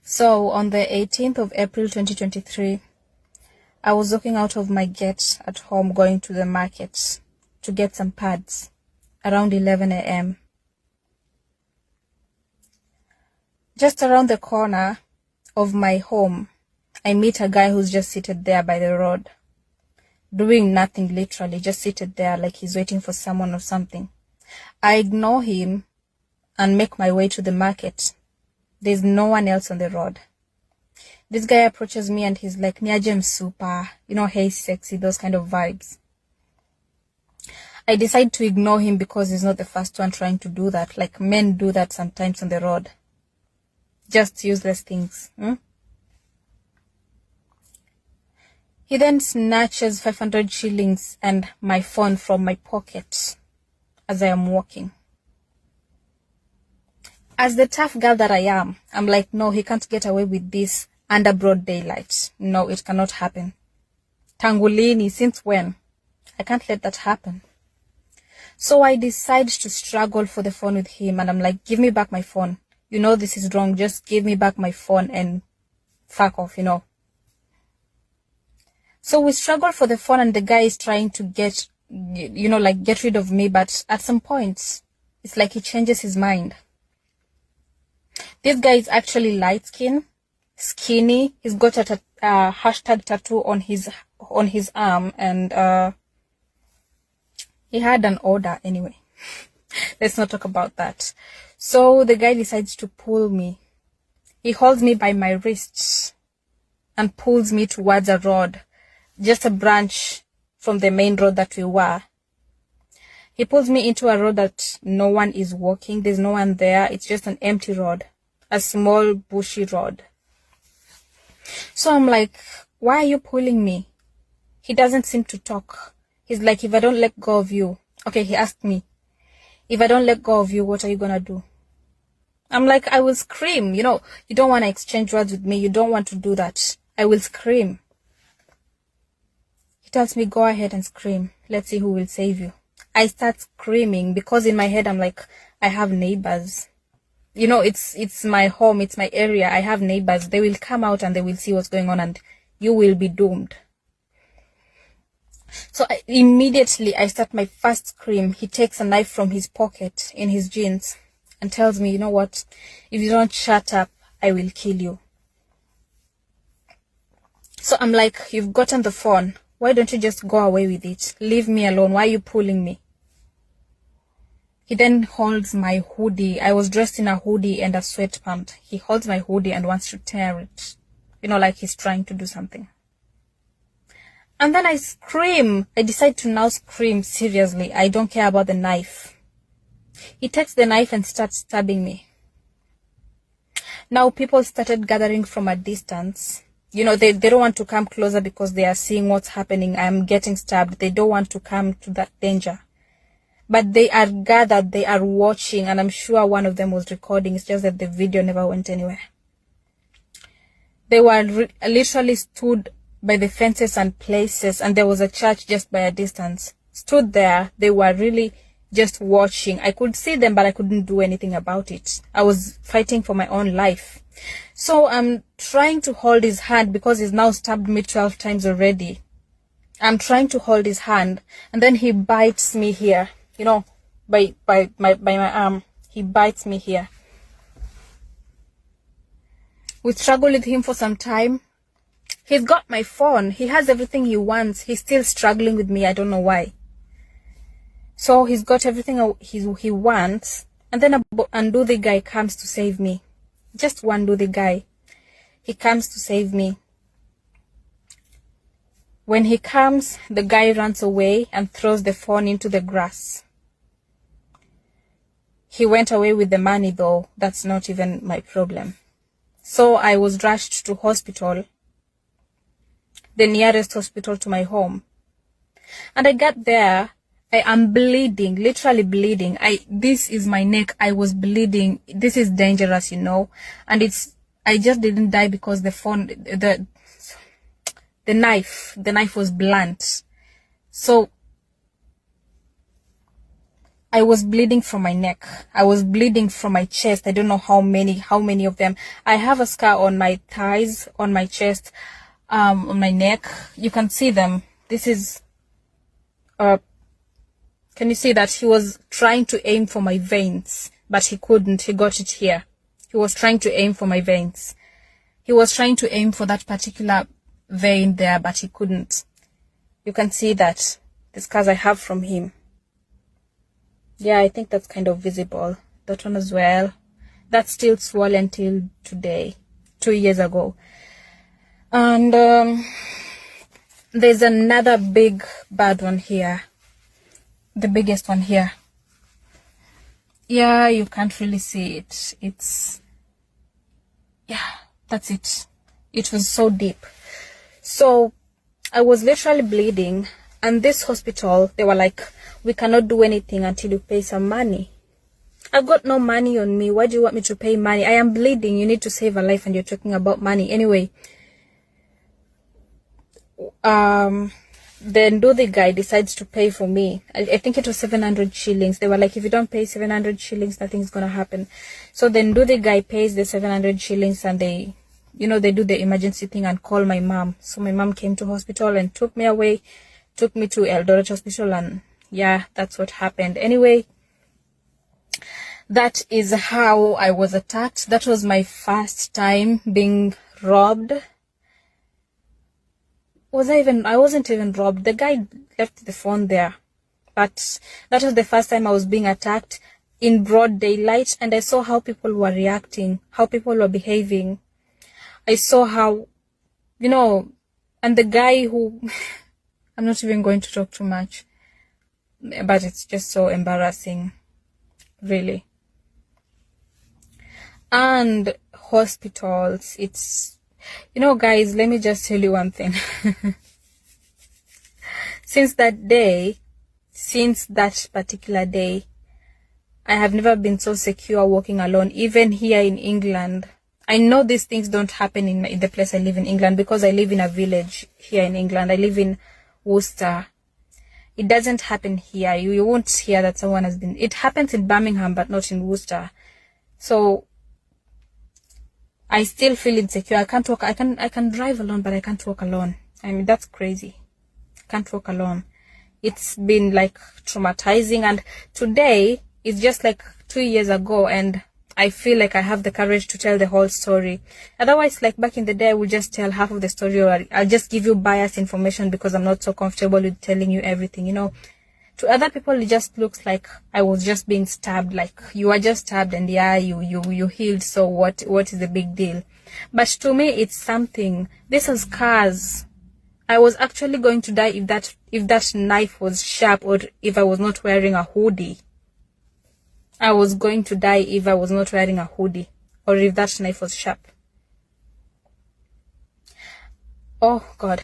So on the 18th of April 2023, I was walking out of my gate at home going to the market to get some pads around 11 a.m. Just around the corner of my home, I meet a guy who's just seated there by the road, doing nothing, literally just seated there like he's waiting for someone or something. I ignore him and make my way to the market. There's no one else on the road. This guy approaches me and he's like, "Niajem super," hey sexy, those kind of vibes. I decide to ignore him because he's not the first one trying to do that. Like, men do that sometimes on the road. Just useless things. He then snatches 500 shillings and my phone from my pocket as I am walking. As the tough girl that I am, I'm like, no, he can't get away with this under broad daylight. No, it cannot happen. Tangulini, since when? I can't let that happen. So I decide to struggle for the phone with him, and I'm like, give me back my phone. This is wrong. Just give me back my phone and fuck off, So we struggle for the phone, and the guy is trying to get rid of me, but at some point, it's like he changes his mind. This guy is actually light-skinned, skinny. He's got a hashtag tattoo on his arm, and he had an order anyway. Let's not talk about that. So the guy decides to pull me. He holds me by my wrists and pulls me towards a road, just a branch from the main road that we were. He pulls me into a road that no one is walking. There's no one there. It's just an empty road, a small bushy road. So I'm like, why are you pulling me? He doesn't seem to talk. He's like, if I don't let go of you. Okay, he asked me, if I don't let go of you, what are you gonna do? I'm like, I will scream. You don't want to exchange words with me. You don't want to do that. I will scream. He tells me, go ahead and scream. Let's see who will save you. I start screaming because in my head, I'm like, I have neighbors. It's my home. It's my area. I have neighbors. They will come out and they will see what's going on, and you will be doomed. So immediately I start my first scream. He takes a knife from his pocket in his jeans and tells me, you know what? If you don't shut up, I will kill you. So I'm like, you've gotten the phone. Why don't you just go away with it? Leave me alone. Why are you pulling me? He then holds my hoodie. I was dressed in a hoodie and a sweatpant. He holds my hoodie and wants to tear it. Like he's trying to do something. And then I scream. I decide to now scream seriously. I don't care about the knife. He takes the knife and starts stabbing me. Now people started gathering from a distance. They don't want to come closer because they are seeing what's happening. I'm getting stabbed. They don't want to come to that danger. But they are gathered. They are watching. And I'm sure one of them was recording. It's just that the video never went anywhere. They were literally stood by the fences and places. And there was a church just by a distance. Stood there. They were really just watching. I could see them, but I couldn't do anything about it. I was fighting for my own life. So I'm trying to hold his hand because he's now stabbed me 12 times already. I'm trying to hold his hand, and then he bites me here, by my arm. He bites me here. We struggle with him for some time. He's got my phone. He has everything he wants. He's still struggling with me. I don't know why. So he's got everything he wants. And then a Nduthi guy comes to save me. Just one Nduthi guy. He comes to save me. When he comes, the guy runs away and throws the phone into the grass. He went away with the money though. That's not even my problem. So I was rushed to hospital. The nearest hospital to my home. And I got there. I am bleeding, literally bleeding. This is my neck. I was bleeding. This is dangerous, and I just didn't die because the knife was blunt. So I was bleeding from my neck. I was bleeding from my chest. I don't know how many of them. I have a scar on my thighs, on my chest, on my neck. You can see them. This is, can you see that? He was trying to aim for my veins, but he couldn't. He got it here. He was trying to aim for my veins. He was trying to aim for that particular vein there, but he couldn't. You can see that, the scars I have from him. Yeah, I think that's kind of visible. That one as well. That's still swollen till today, 2 years ago. And there's another big bad one here. The biggest one here. Yeah, you can't really see it. Yeah, that's it. It was so deep. So I was literally bleeding, and this hospital, they were like, we cannot do anything until you pay some money. I've got no money on me. Why do you want me to pay money? I am bleeding. You need to save a life, and you're talking about money. Anyway, then the guy decides to pay for me. I think it was 700 shillings. They were like, if you don't pay 700 shillings, nothing's gonna happen. So then the guy pays the 700 shillings, and they, they do the emergency thing and call my mom. So my mom came to hospital and took me away, took me to Eldoret Hospital, and yeah, that's what happened. Anyway, that is how I was attacked. That was my first time being robbed. I wasn't even robbed. The guy left the phone there. But that was the first time I was being attacked in broad daylight, and I saw how people were reacting, how people were behaving. I saw how, and the guy who, I'm not even going to talk too much, but it's just so embarrassing, really. And hospitals, it's, guys, let me just tell you one thing. Since that particular day, I have never been so secure walking alone, even here in England. I know these things don't happen in the place I live in England, because I live in a village here in England. I live in Worcester. It doesn't happen here. You won't hear that someone has been... It happens in Birmingham, but not in Worcester. So I still feel insecure. I can't walk. I can drive alone, but I can't walk alone. I mean, that's crazy. I can't walk alone. It's been like traumatizing, and today is just like 2 years ago, and I feel like I have the courage to tell the whole story. Otherwise, like back in the day, I would just tell half of the story, or I'll just give you biased information because I'm not so comfortable with telling you everything, To other people, it just looks like I was just being stabbed, like you were just stabbed and yeah, you healed, so what is the big deal? But to me, it's something. This is scars. I was actually going to die if that knife was sharp, or if I was not wearing a hoodie. I was going to die if I was not wearing a hoodie, or if that knife was sharp. Oh God.